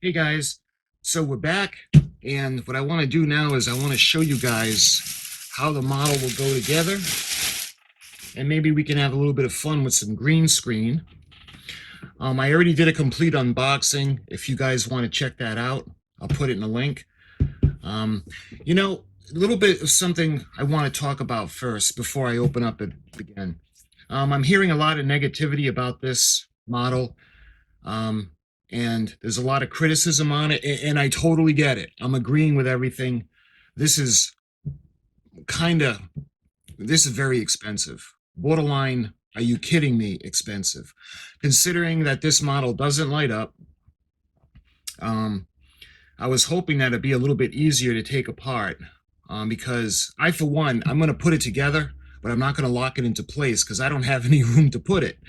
Hey guys, so we're back, and what I want to do now is I want to show you guys how the model will go together, and maybe we can have a little bit of fun with some green screen. I already did a complete unboxing. If you guys want to check that out, I'll put it in a link. Um, a little bit of something I want to talk about first before I open up it again. I'm hearing a lot of negativity about this model. And there's a lot of criticism on it, and I totally get it. I'm agreeing with everything. This is very expensive. Borderline, are you kidding me, expensive. Considering that this model doesn't light up, I was hoping that it'd be a little bit easier to take apart, because for one, I'm going to put it together, but I'm not going to lock it into place because I don't have any room to put it.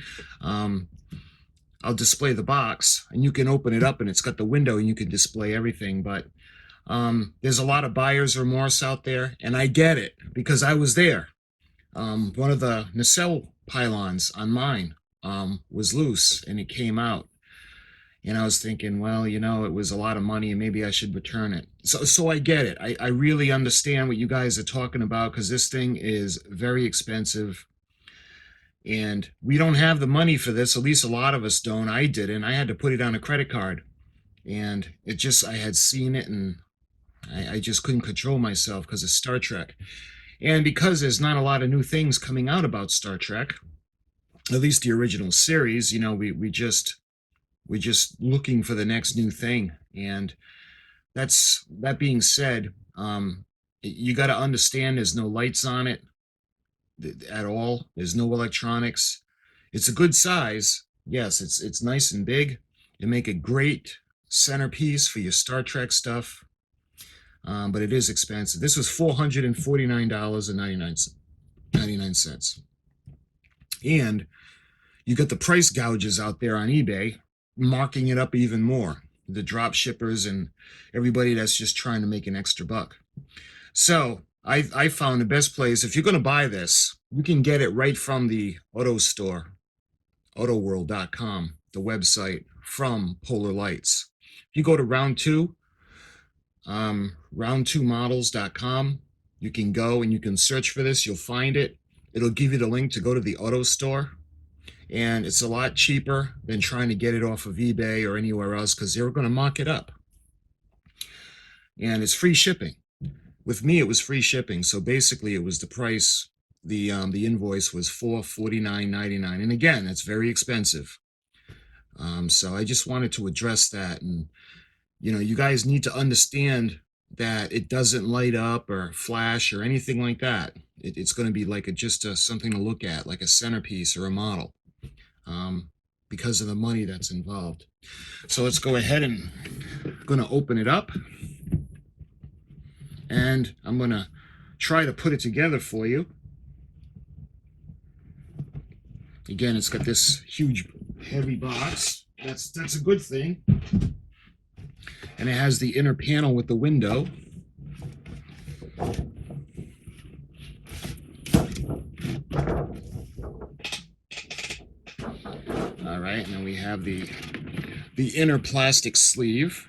I'll display the box, and you can open it up, and it's got the window, and you can display everything. But there's a lot of buyer's remorse out there, and I get it because I was there. One of the nacelle pylons on mine was loose, and it came out. And I was thinking, well, it was a lot of money, and maybe I should return it. So I get it. I really understand what you guys are talking about, because this thing is very expensive. And we don't have the money for this. At least a lot of us don't. I didn't. I had to put it on a credit card. And I had seen it, and I just couldn't control myself because of Star Trek. And because there's not a lot of new things coming out about Star Trek, at least the original series, we're just looking for the next new thing. And that being said, you got to understand there's no lights on it at all. There's no electronics. It's a good size. Yes, it's nice and big. It make a great centerpiece for your Star Trek stuff. But it is expensive. This was $449.99. And you got the price gouges out there on eBay marking it up even more. The drop shippers and everybody that's just trying to make an extra buck. So I found the best place. If you're going to buy this, you can get it right from the auto store, autoworld.com, the website from Polar Lights. If you go to round2models.com, you can go and you can search for this. You'll find it. It'll give you the link to go to the auto store. And it's a lot cheaper than trying to get it off of eBay or anywhere else, because they're going to mock it up. And it's free shipping. With me, it was free shipping. So basically, it was the price. The invoice was $449.99. And again, that's very expensive. So I just wanted to address that. And, you guys need to understand that it doesn't light up or flash or anything like that. It's going to be like something to look at, like a centerpiece or a model, because of the money that's involved. So let's go ahead and I'm going to open it up. And I'm going to try to put it together for you. Again, it's got this huge, heavy box. That's a good thing. And it has the inner panel with the window. All right, and then we have the inner plastic sleeve.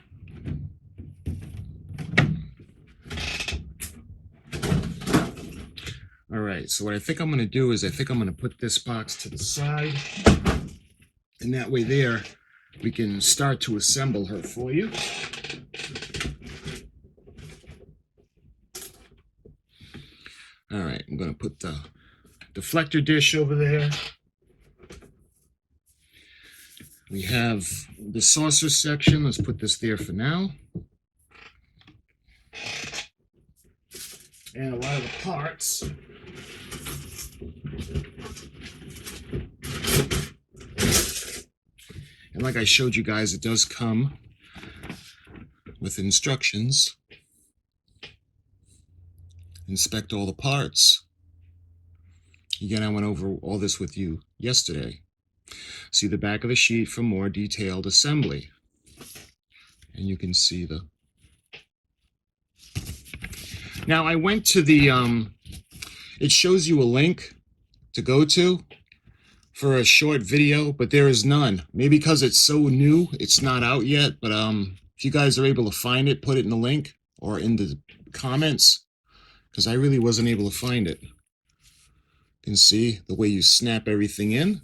All right, so what I think I'm going to do is I'm going to put this box to the side, and that way there we can start to assemble her for you. All right, I'm going to put the deflector dish over there. We have the saucer section. Let's put this there for now. And a lot of the parts. And like I showed you guys, it does come with instructions. Inspect all the parts. Again, I went over all this with you yesterday. See the back of the sheet for more detailed assembly. And you can see the... Now, I went to the... it shows you a link to go to for a short video, but there is none. Maybe because it's so new, it's not out yet, but If you guys are able to find it, put it in the link or in the comments, because I really wasn't able to find it. You can see the way you snap everything in.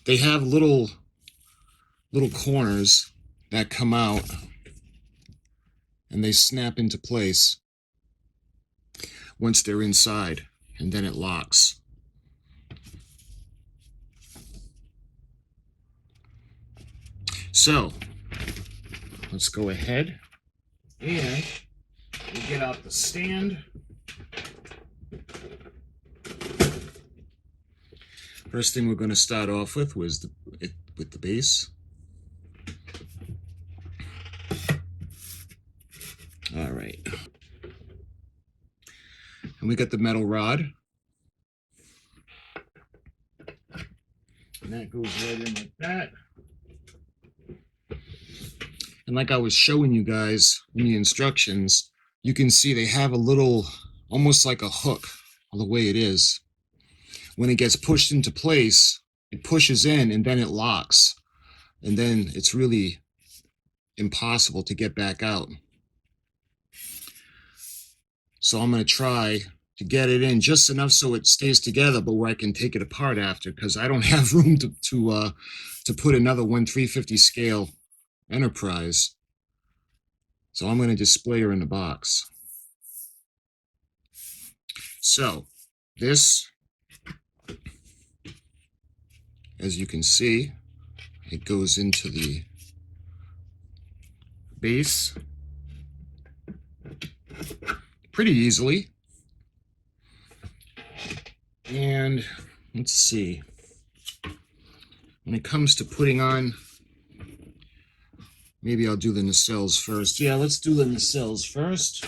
They have little corners that come out and they snap into place once they're inside, and then it locks. So let's go ahead and we'll get out the stand. First thing we're going to start off with was with the base. All right. And we got the metal rod. And that goes right in like that. And like I was showing you guys in the instructions, you can see they have a little, almost like a hook, the way it is. When it gets pushed into place, it pushes in and then it locks. And then it's really impossible to get back out. So I'm going to try to get it in just enough so it stays together, but where I can take it apart after, because I don't have room to put another 1/350 scale Enterprise. So I'm going to display her in the box. So this, as you can see, it goes into the base pretty easily. And let's see, when it comes to putting on, maybe I'll do the nacelles first. Yeah, let's do the nacelles first.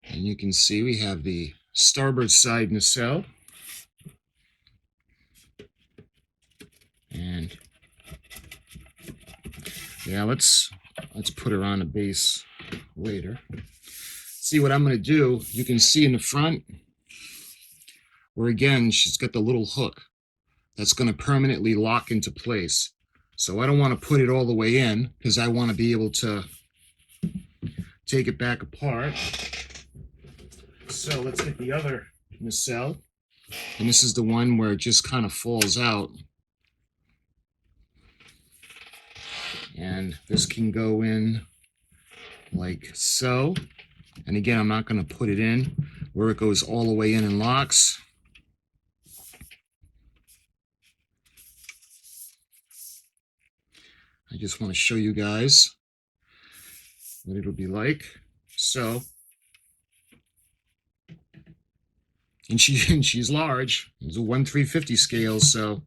And you can see we have the starboard side nacelle. And yeah, let's put her on a base later. See what I'm going to do, you can see in the front, where again, she's got the little hook that's going to permanently lock into place. So I don't want to put it all the way in because I want to be able to take it back apart. So let's get the other nacelle. And this is the one where it just kind of falls out. And this can go in like so. And again, I'm not going to put it in where it goes all the way in and locks. I just want to show you guys what it'll be like. So, and she's large. It's a 1/350 scale, so.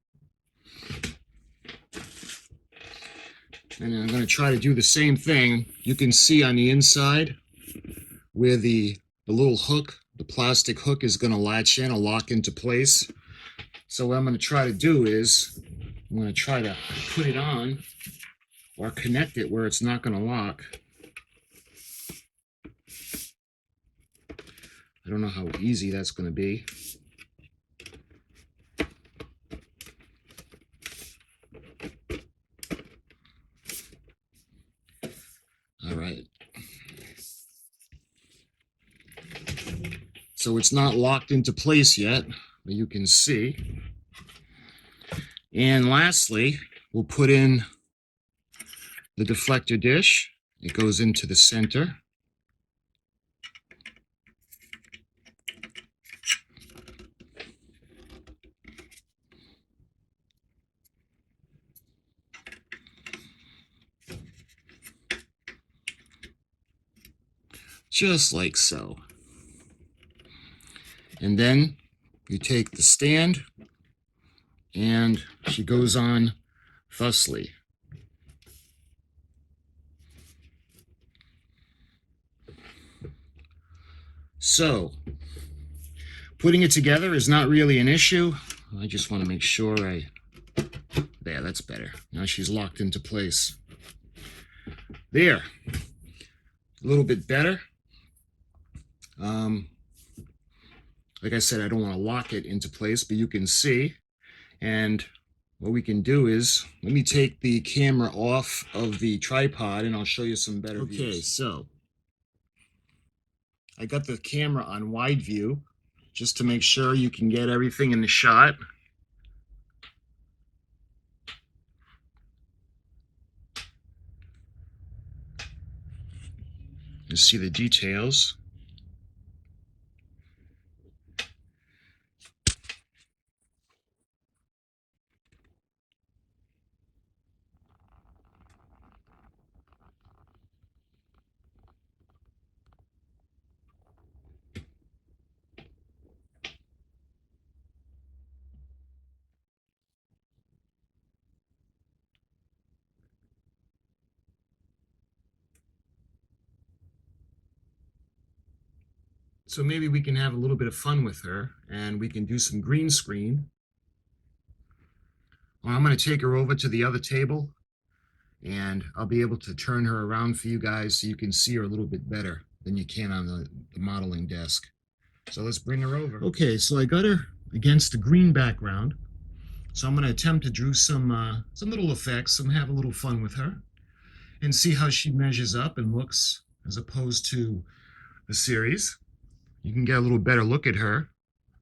And I'm going to try to do the same thing. You can see on the inside where the little hook, the plastic hook, is going to latch in or lock into place. So what I'm going to try to do is I'm going to try to put it on or connect it where it's not going to lock. I don't know how easy that's going to be. All right. So it's not locked into place yet, but you can see. And lastly, we'll put in the deflector dish. It goes into the center. Just like so. And then you take the stand and she goes on thusly. So putting it together is not really an issue. I just want to make sure there, that's better. Now she's locked into place. There, a little bit better. Like I said, I don't want to lock it into place, but you can see. And what we can do is, let me take the camera off of the tripod and I'll show you some better views. Okay, so I got the camera on wide view just to make sure you can get everything in the shot. You see the details. So maybe we can have a little bit of fun with her and we can do some green screen. Well, I'm going to take her over to the other table and I'll be able to turn her around for you guys so you can see her a little bit better than you can on the modeling desk. So let's bring her over. Okay, so I got her against a green background. So I'm going to attempt to do some little effects and have a little fun with her and see how she measures up and looks as opposed to the series. You can get a little better look at her.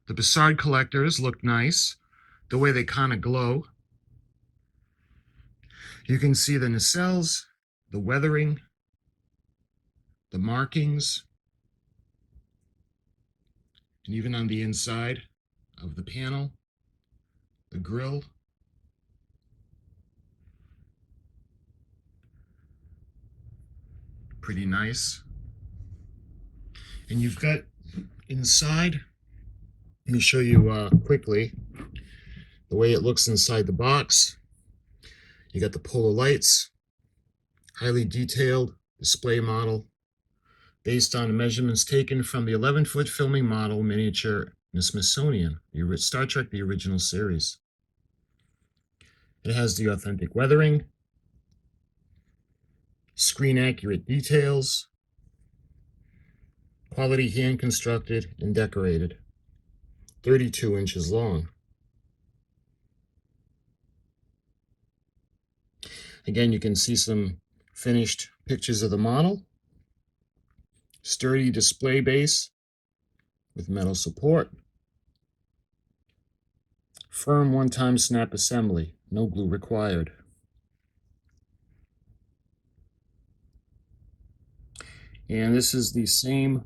The Bassard collectors look nice, the way they kind of glow. You can see the nacelles, the weathering, the markings, and even on the inside of the panel, the grill. Pretty nice. And you've got inside, let me show you quickly the way it looks inside the box. You got the polar lights, highly detailed display model based on measurements taken from the 11-foot filming model miniature in the Smithsonian, the Star Trek, the original series. It has the authentic weathering, screen accurate details, quality hand constructed and decorated, 32 inches long. Again, you can see some finished pictures of the model. Sturdy display base with metal support. Firm one-time snap assembly, no glue required. And this is the same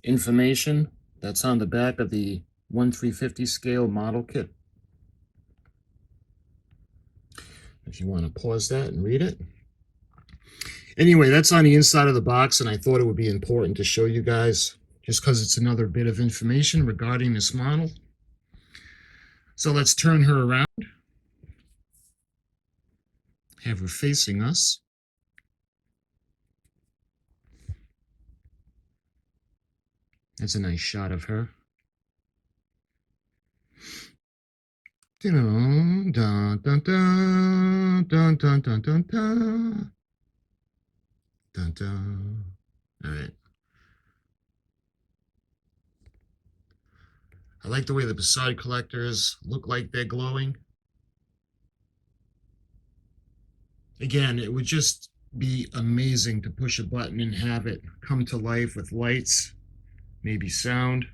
information that's on the back of the 1/350 scale model kit. If you want to pause that and read it. Anyway, that's on the inside of the box, and I thought it would be important to show you guys just because it's another bit of information regarding this model. So let's turn her around. Have her facing us. That's a nice shot of her. Dun, dun, dun, dun, dun, dun, dun, dun, dun. Dun, dun. All right. I like the way the Bassard collectors look like they're glowing. Again, it would just be amazing to push a button and have it come to life with lights, maybe sound.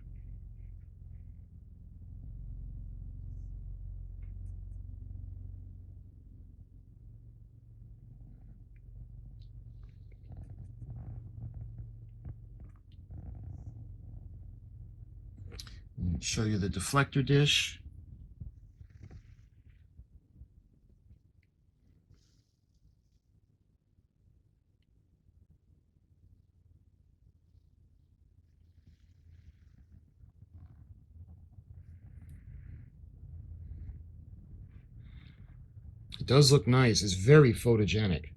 Show you the deflector dish. It does look nice. It's very photogenic.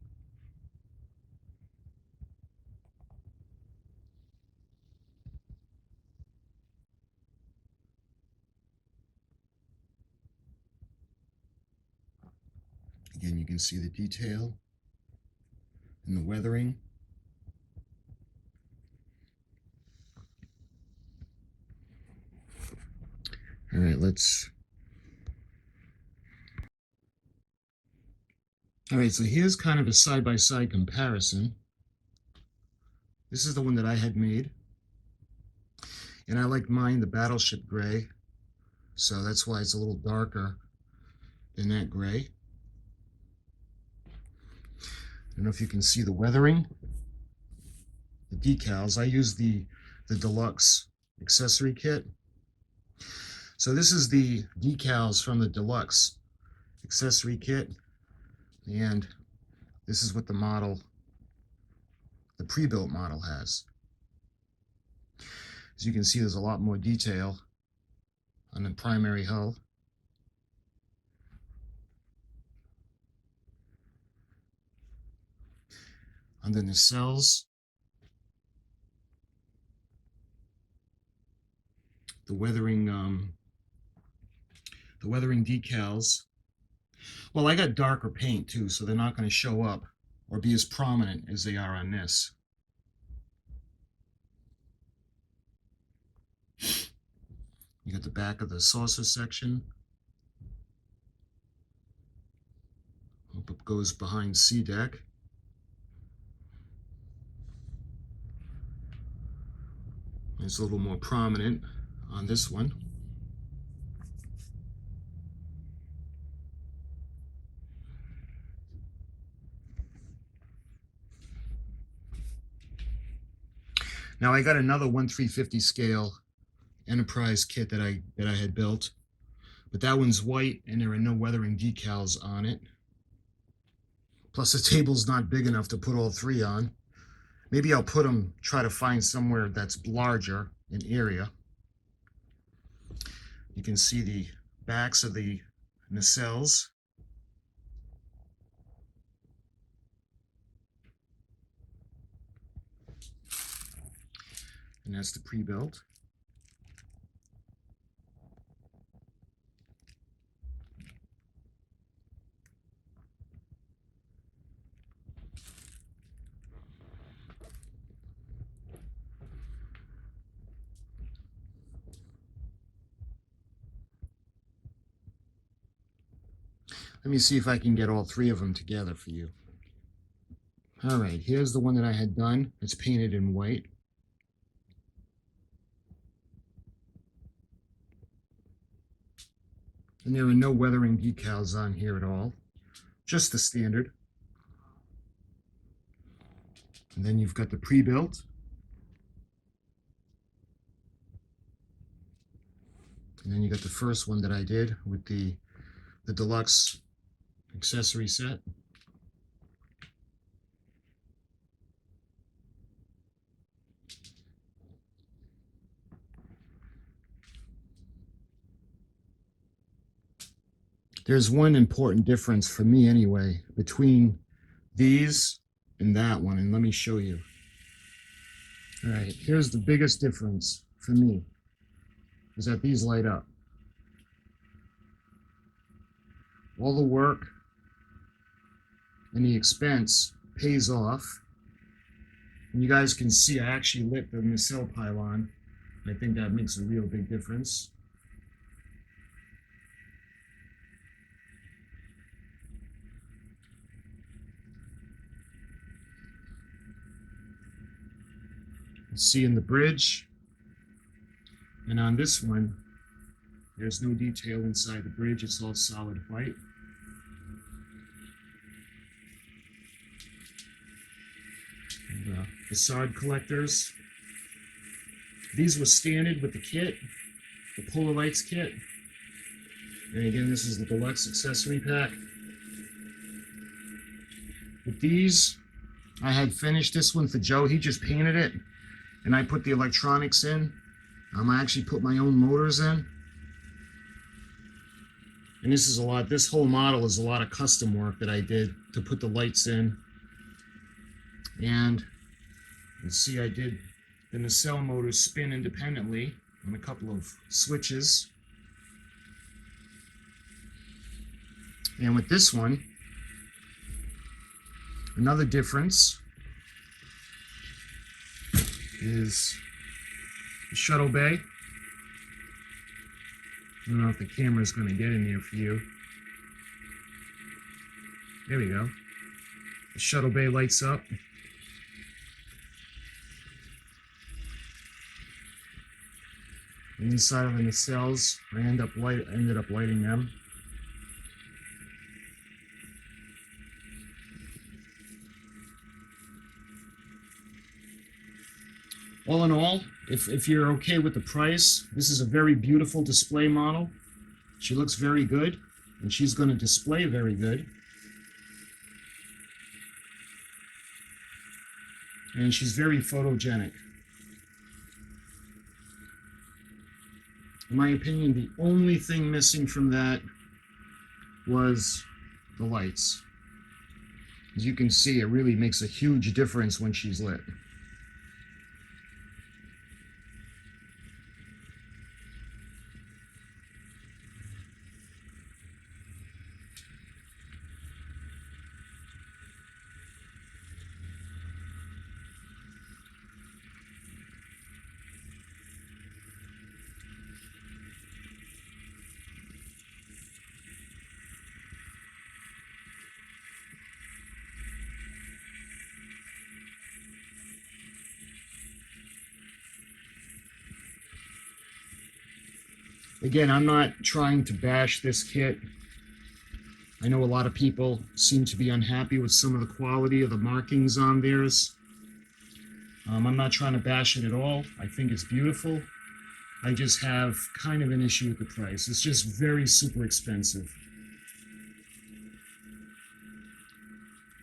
Again, you can see the detail and the weathering. All right, let's. All right, so here's kind of a side-by-side comparison. This is the one that I had made, and I like mine the battleship gray, so that's why it's a little darker than that gray. I don't know if you can see the weathering, the decals. I use the deluxe accessory kit. So this is the decals from the deluxe accessory kit, and this is what the model, the pre-built model, has. As you can see, there's a lot more detail on the primary hull. On the nacelles, the weathering decals. Well, I got darker paint too, so they're not going to show up or be as prominent as they are on this. You got the back of the saucer section. Hope it goes behind C deck. It's a little more prominent on this one. Now I got another 1/350 scale Enterprise kit that I had built, but that one's white and there are no weathering decals on it. Plus the table's not big enough to put all three on. Maybe I'll put them, try to find somewhere that's larger in area. You can see the backs of the nacelles. And that's the pre-built. Let me see if I can get all three of them together for you. All right, here's the one that I had done. It's painted in white. And there are no weathering decals on here at all, just the standard. And then you've got the pre-built. And then you got the first one that I did with the deluxe accessory set. There's one important difference for me anyway between these and that one, and let me show you. All right, here's the biggest difference for me, is that these light up. All the work and the expense pays off. And you guys can see I actually lit the nacelle pylon. I think that makes a real big difference. See in the bridge, and on this one there's no detail inside the bridge, it's all solid white. And facade collectors, these were standard with the kit, the Polar Lights kit, and again this is the deluxe accessory pack. With these, I had finished this one for Joe. He just painted it and I put the electronics in. I actually put my own motors in. And this is a lot, this whole model is a lot of custom work that I did to put the lights in. And you can see I did the nacelle motors spin independently on a couple of switches. And with this one, another difference is the shuttle bay. I don't know if the camera's going to get in there for you. There we go. The shuttle bay lights up. The inside of the nacelles, I ended up lighting them. All in all, if you're okay with the price, this is a very beautiful display model. She looks very good, and she's going to display very good. And she's very photogenic. In my opinion, the only thing missing from that was the lights. As you can see, it really makes a huge difference when she's lit. Again, I'm not trying to bash this kit. I know a lot of people seem to be unhappy with some of the quality of the markings on theirs. I'm not trying to bash it at all. I think it's beautiful. I just have kind of an issue with the price. It's just very super expensive.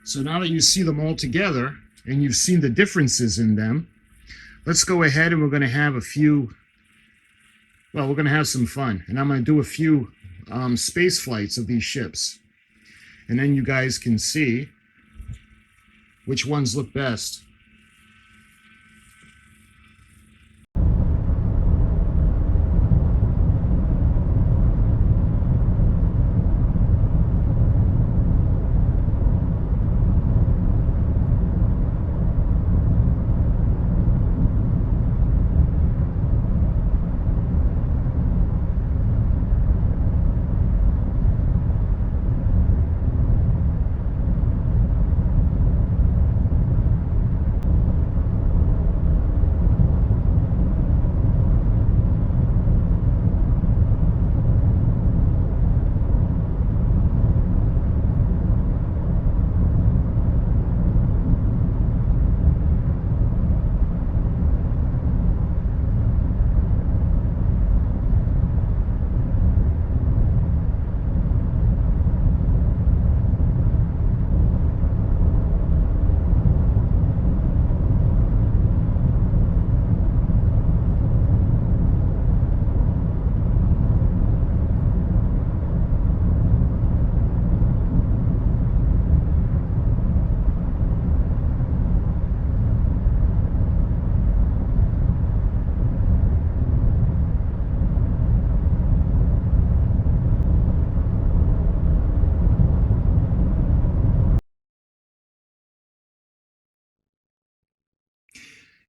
So now that you see them all together and you've seen the differences in them, let's go ahead and we're going to have a few, well, we're going to have some fun. And I'm going to do a few space flights of these ships. And then you guys can see which ones look best.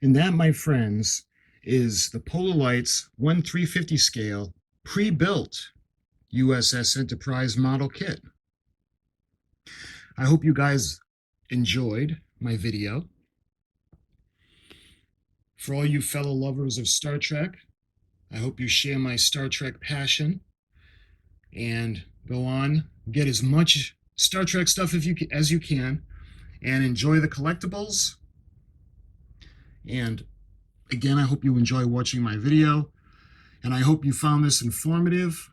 And that, my friends, is the Polar Lights 1/350 scale pre-built U.S.S. Enterprise model kit. I hope you guys enjoyed my video. For all you fellow lovers of Star Trek, I hope you share my Star Trek passion and go on, get as much Star Trek stuff as you can, and enjoy the collectibles. And again, I hope you enjoy watching my video, and I hope you found this informative.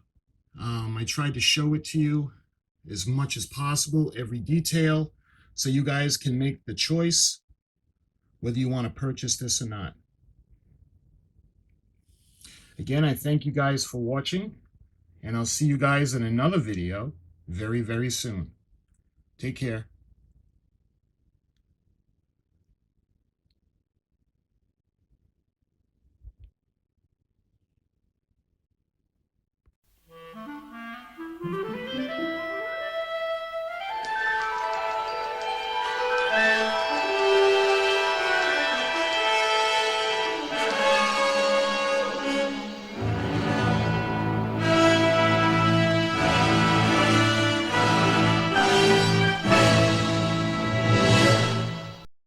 I tried to show it to you as much as possible, every detail, so you guys can make the choice whether you want to purchase this or not. Again, I thank you guys for watching, and I'll see you guys in another video very, very soon. Take care.